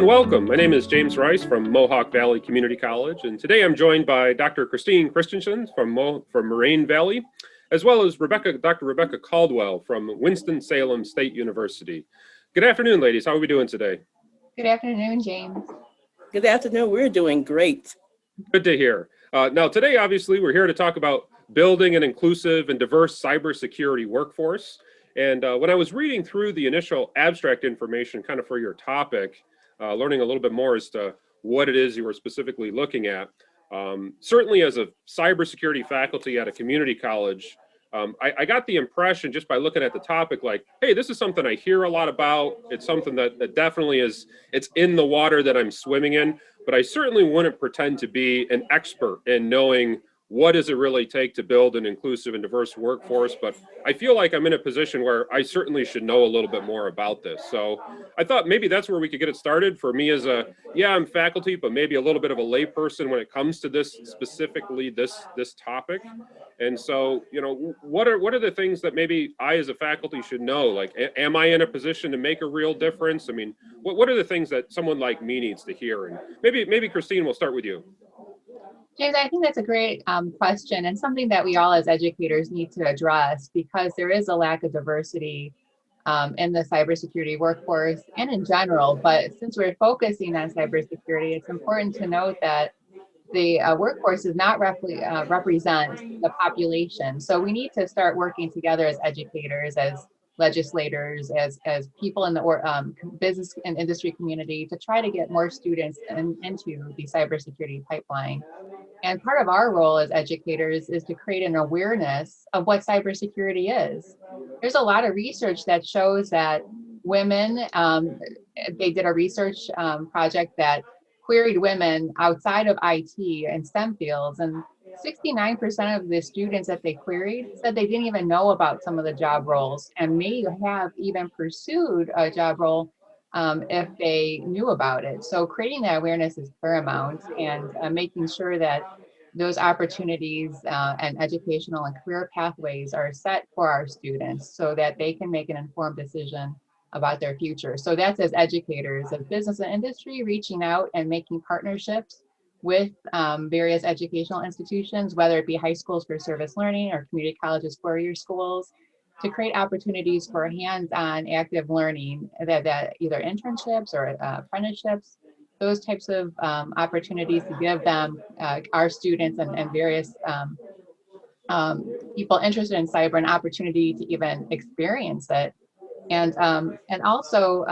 welcome. My name is James Rice from Mohawk Valley Community College, and today I'm joined by Dr. Kristine Christensen from Moraine Valley, as well as Dr. Rebecca Caldwell from Winston-Salem State University. Good afternoon, ladies. How are we doing today? Good afternoon, James. Good afternoon. We're doing great. Good to hear. Now, today, obviously, we're here to talk about building an inclusive and diverse cybersecurity workforce. And when I was reading through the initial abstract information kind of for your topic, learning a little bit more as to what it is you were specifically looking at, certainly as a cybersecurity faculty at a community college, I got the impression just by looking at the topic, like, hey, this is something I hear a lot about. It's something that definitely is, it's in the water that I'm swimming in, but I certainly wouldn't pretend to be an expert in knowing what does it really take to build an inclusive and diverse workforce. But I feel like I'm in a position where I certainly should know a little bit more about this. So I thought maybe that's where we could get it started for me as I'm faculty, but maybe a little bit of a layperson when it comes to this, specifically this topic. And so, you know, what are the things that maybe I as a faculty should know? Like, am I in a position to make a real difference? I mean, what are the things that someone like me needs to hear? And maybe Kristine, we'll start with you. James, I think that's a great question, and something that we all as educators need to address, because there is a lack of diversity in the cybersecurity workforce and in general. But since we're focusing on cybersecurity, it's important to note that the workforce does not represent the population. So we need to start working together as educators, as legislators, as people in the business and industry community to try to get more students into the cybersecurity pipeline. And part of our role as educators is to create an awareness of what cybersecurity is. There's a lot of research that shows that women, they did a research project that queried women outside of IT and STEM fields, and 69% of the students that they queried said they didn't even know about some of the job roles and may have even pursued a job role if they knew about it. So creating that awareness is paramount, and making sure that those opportunities and educational and career pathways are set for our students so that they can make an informed decision about their future. So that's as educators, as business and industry, reaching out and making partnerships with various educational institutions, whether it be high schools for service learning or community colleges, four-year schools, to create opportunities for hands-on active learning, that either internships or apprenticeships, those types of opportunities to give them, our students and various people interested in cyber, an opportunity to even experience it. And also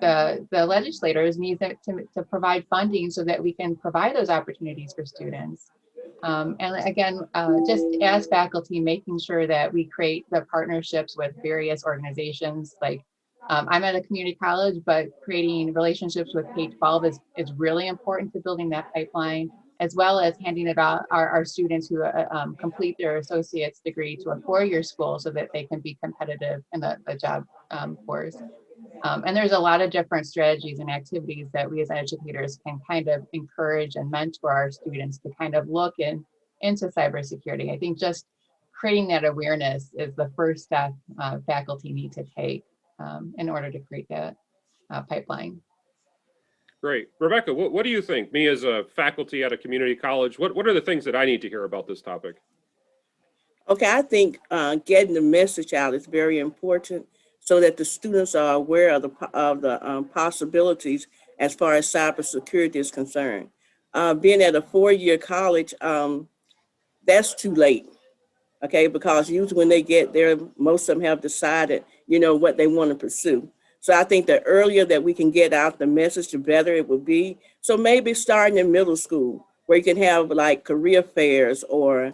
the legislators need to provide funding so that we can provide those opportunities for students. And again, just as faculty, making sure that we create the partnerships with various organizations. Like I'm at a community college, but creating relationships with K-12 is really important to building that pipeline, as well as handing it out our students who complete their associate's degree to a four-year school so that they can be competitive in the job force. And there's a lot of different strategies and activities that we as educators can kind of encourage and mentor our students to kind of look into cybersecurity. I think just creating that awareness is the first step faculty need to take in order to create that pipeline. Great. Rebecca, what do you think? Me as a faculty at a community college, what are the things that I need to hear about this topic? Okay, I think getting the message out is very important so that the students are aware of the possibilities as far as cybersecurity is concerned. Being at a four-year college, that's too late, okay? Because usually when they get there, most of them have decided, you know, what they want to pursue. So I think the earlier that we can get out the message, the better it will be. So maybe starting in middle school, where you can have like career fairs or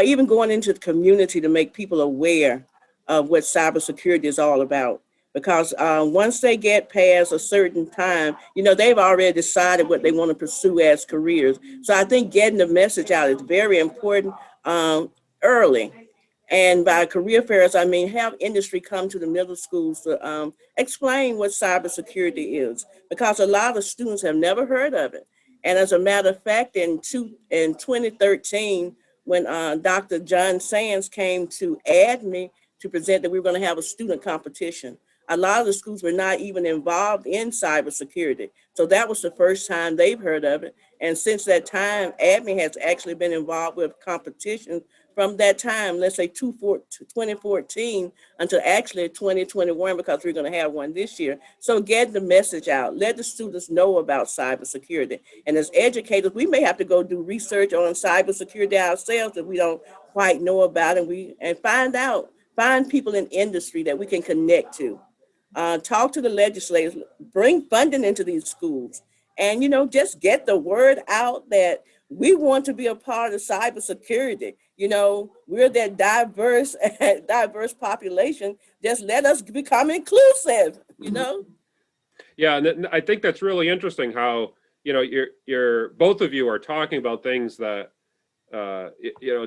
even going into the community to make people aware of what cybersecurity is all about. Because once they get past a certain time, you know, they've already decided what they want to pursue as careers. So I think getting the message out is very important early. And by career fairs, I mean, have industry come to the middle schools to explain what cybersecurity is, because a lot of students have never heard of it. And as a matter of fact, in 2013, when Dr. John Sands came to ADMI to present that we were going to have a student competition, a lot of the schools were not even involved in cybersecurity. So that was the first time they've heard of it. And since that time, ADMI has actually been involved with competitions from that time, let's say 2014 until actually 2021, because we're going to have one this year. So get the message out, let the students know about cybersecurity. And as educators, we may have to go do research on cybersecurity ourselves if we don't quite know about it, and find people in industry that we can connect to. Talk to the legislators, bring funding into these schools, and just get the word out that we want to be a part of cybersecurity. We're that diverse population. Just let us become inclusive. Yeah, and I think that's really interesting how you're both of you are talking about things that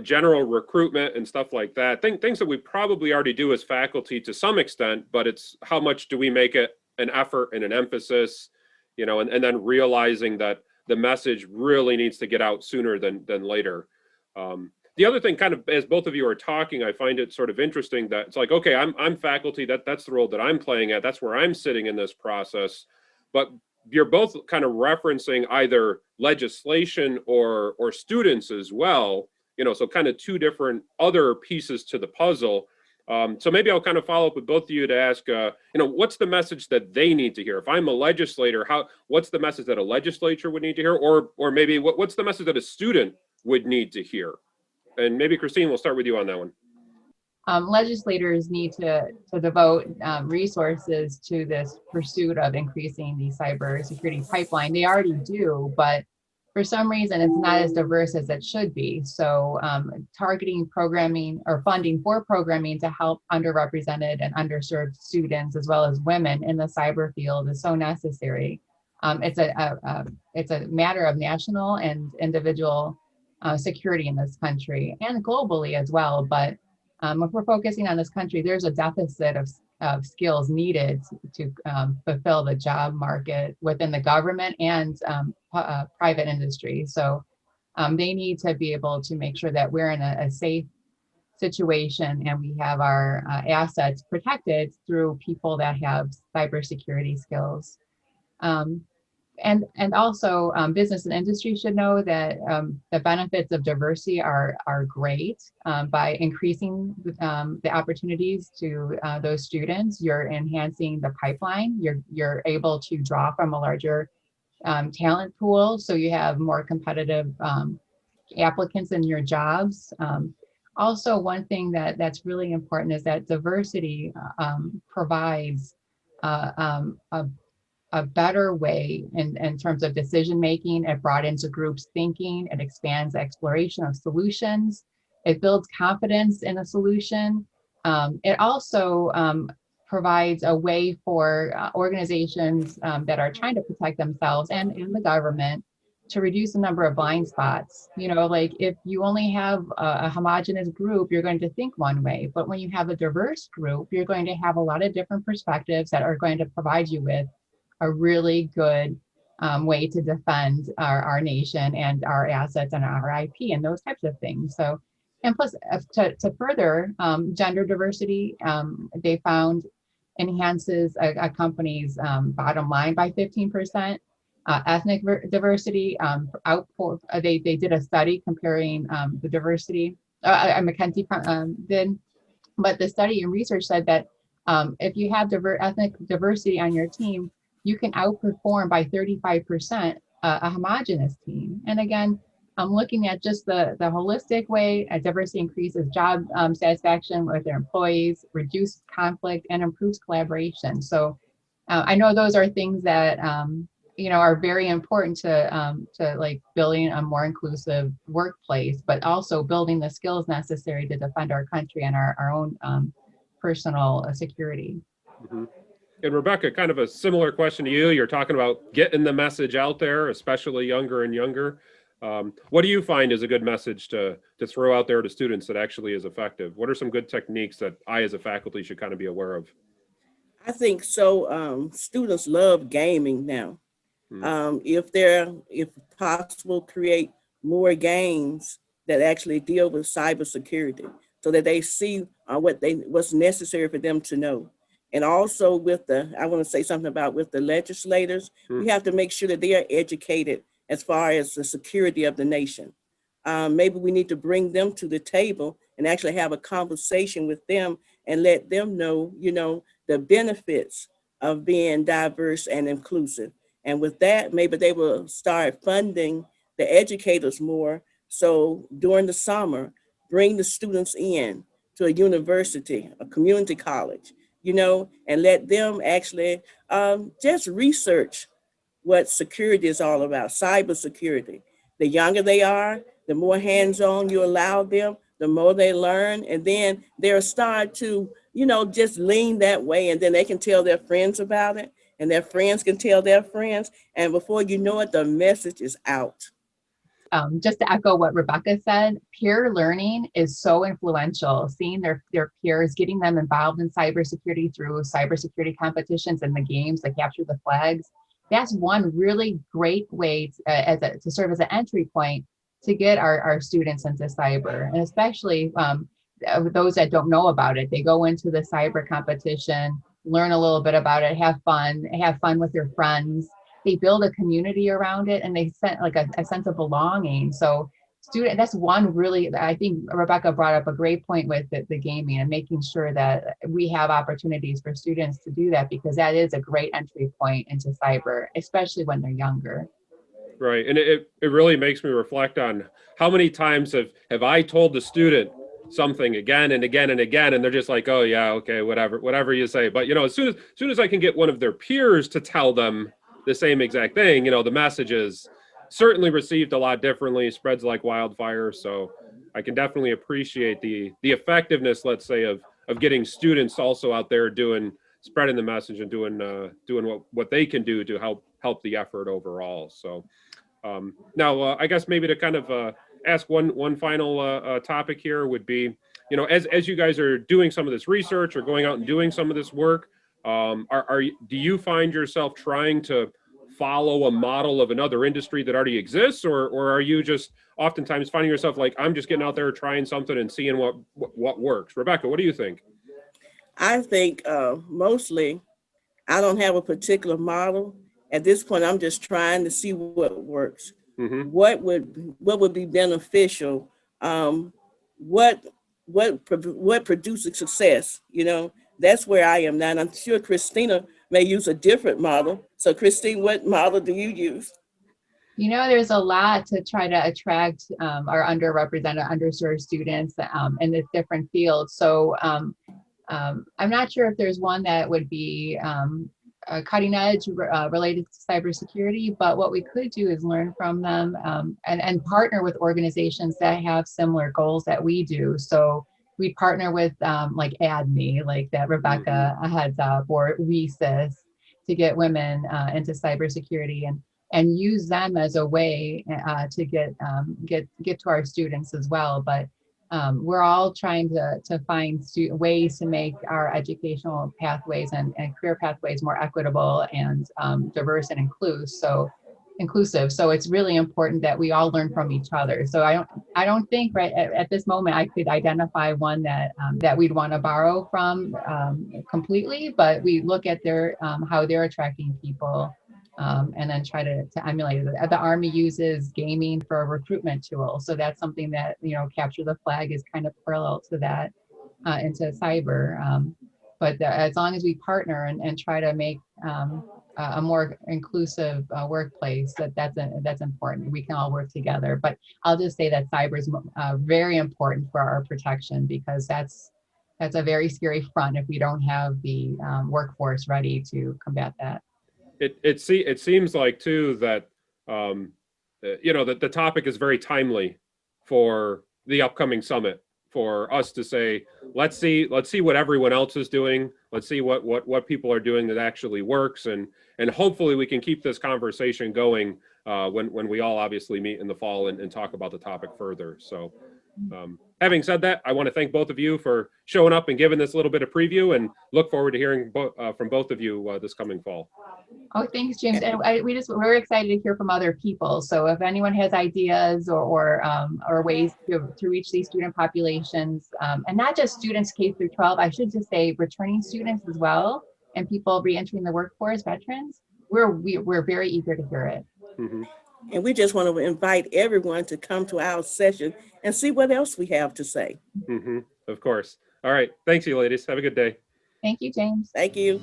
general recruitment and stuff like that, things that we probably already do as faculty to some extent, but it's how much do we make it an effort and an emphasis, and then realizing that the message really needs to get out sooner than later. The other thing, kind of as both of you are talking, I find it sort of interesting that it's like, okay, I'm faculty, that's the role that I'm playing at, that's where I'm sitting in this process, but you're both kind of referencing either legislation or students as well, so kind of two different other pieces to the puzzle. So maybe I'll kind of follow up with both of you to ask, what's the message that they need to hear? If I'm a legislator, what's the message that a legislature would need to hear? Or maybe what's the message that a student would need to hear? And maybe Kristine, we'll start with you on that one. Legislators need to devote resources to this pursuit of increasing the cybersecurity pipeline. They already do, but for some reason, it's not as diverse as it should be. So targeting programming or funding for programming to help underrepresented and underserved students, as well as women in the cyber field, is so necessary. It's a matter of national and individual security in this country and globally as well. But if we're focusing on this country, there's a deficit of skills needed to fulfill the job market within the government and private industry. So they need to be able to make sure that we're in a safe situation and we have our assets protected through people that have cybersecurity skills. And also business and industry should know that the benefits of diversity are great. By increasing the opportunities to those students, you're enhancing the pipeline. You're able to draw from a larger talent pool, so you have more competitive applicants in your jobs. Also, one thing that's really important is that diversity provides a better way in terms of decision making. It broadens a group's thinking. It expands exploration of solutions. It builds confidence in a solution. It also provides a way for organizations that are trying to protect themselves and the government to reduce the number of blind spots. Like if you only have a homogeneous group, you're going to think one way, but when you have a diverse group, you're going to have a lot of different perspectives that are going to provide you with a really good way to defend our nation and our assets and our IP and those types of things. So, and plus to further gender diversity, they found enhances a company's bottom line by 15%. Ethnic diversity, they did a study comparing the diversity, McKinsey did, but the study and research said that if you have ethnic diversity on your team, you can outperform by 35% a homogenous team. And again, I'm looking at just the holistic way. Diversity increases job satisfaction with their employees, reduces conflict, and improves collaboration. So I know those are things that are very important to like building a more inclusive workplace, but also building the skills necessary to defend our country and our own personal security. Mm-hmm. And Rebecca, kind of a similar question to you. You're talking about getting the message out there, especially younger and younger. What do you find is a good message to throw out there to students that actually is effective? What are some good techniques that I as a faculty should kind of be aware of? I think so. Students love gaming now. If possible, create more games that actually deal with cybersecurity so that they see what's necessary for them to know. And also with I want to say something about with the legislators, we have to make sure that they are educated as far as the security of the nation. Maybe we need to bring them to the table and actually have a conversation with them and let them know, the benefits of being diverse and inclusive. And with that, maybe they will start funding the educators more. So during the summer, bring the students in to a university, a community college, and let them actually just research what security is all about, cybersecurity. The younger they are, the more hands-on you allow them, the more they learn, and then they'll start to, just lean that way, and then they can tell their friends about it, and their friends can tell their friends, and before you know it, the message is out. Just to echo what Rebecca said, peer learning is so influential. Seeing their peers, getting them involved in cybersecurity through cybersecurity competitions and the games that capture the flags. That's one really great way to serve as an entry point to get our students into cyber, and especially those that don't know about it. They go into the cyber competition, learn a little bit about it, have fun with their friends. They build a community around it, and they set like a sense of belonging. So that's one really, I think Rebecca brought up a great point with the gaming and making sure that we have opportunities for students to do that, because that is a great entry point into cyber, especially when they're younger. Right. And it really makes me reflect on how many times have I told the student something again and again and again, and they're just like, oh yeah, okay, whatever you say. But as soon as I can get one of their peers to tell them the same exact thing, the message is certainly received a lot differently, spreads like wildfire. So I can definitely appreciate the effectiveness, let's say, of getting students also out there spreading the message and doing what they can do to help the effort overall. So now I guess maybe to kind of ask one final topic here would be, as you guys are doing some of this research or going out and doing some of this work, do you find yourself trying to follow a model of another industry that already exists, or are you just oftentimes finding yourself like, I'm just getting out there trying something and seeing what works? Rebecca, what do you think? I think mostly I don't have a particular model. At this point, I'm just trying to see what works. Mm-hmm. What would be beneficial? What produces success? That's where I am now. And I'm sure Christina may use a different model. So Kristine, what model do you use? There's a lot to try to attract our underrepresented, underserved students in the different fields. So I'm not sure if there's one that would be a cutting edge related to cybersecurity, but what we could do is learn from them and partner with organizations that have similar goals that we do. So we partner with like ADMI, like that Rebecca heads up, or WESIS, to get women into cybersecurity and use them as a way to get to our students as well. But we're all trying to find ways to make our educational pathways and career pathways more equitable and diverse and inclusive. So it's really important that we all learn from each other. So I don't think right at this moment I could identify one that we'd want to borrow from completely, but we look at their how they're attracting people. And then try to emulate it. The Army uses gaming for a recruitment tool. So that's something that, Capture the Flag is kind of parallel to that into cyber. But as long as we partner and try to make a more inclusive workplace, that's important. We can all work together. But I'll just say that cyber is very important for our protection, because that's a very scary front if we don't have the workforce ready to combat that. It seems like too that that the topic is very timely for the upcoming summit, for us to say, let's see what everyone else is doing, let's see what people are doing that actually works, and hopefully we can keep this conversation going when we all obviously meet in the fall and talk about the topic further. So Having said that, I want to thank both of you for showing up and giving this little bit of preview, and look forward to hearing from both of you this coming fall. Oh, thanks, James. And we're excited to hear from other people. So if anyone has ideas or ways to reach these student populations, and not just students K through 12, I should just say returning students as well, and people re-entering the workforce, veterans, we're very eager to hear it. Mm-hmm. And we just want to invite everyone to come to our session and see what else we have to say. Mm-hmm. Of course. All right. Thanks, you ladies. Have a good day. Thank you, James. Thank you.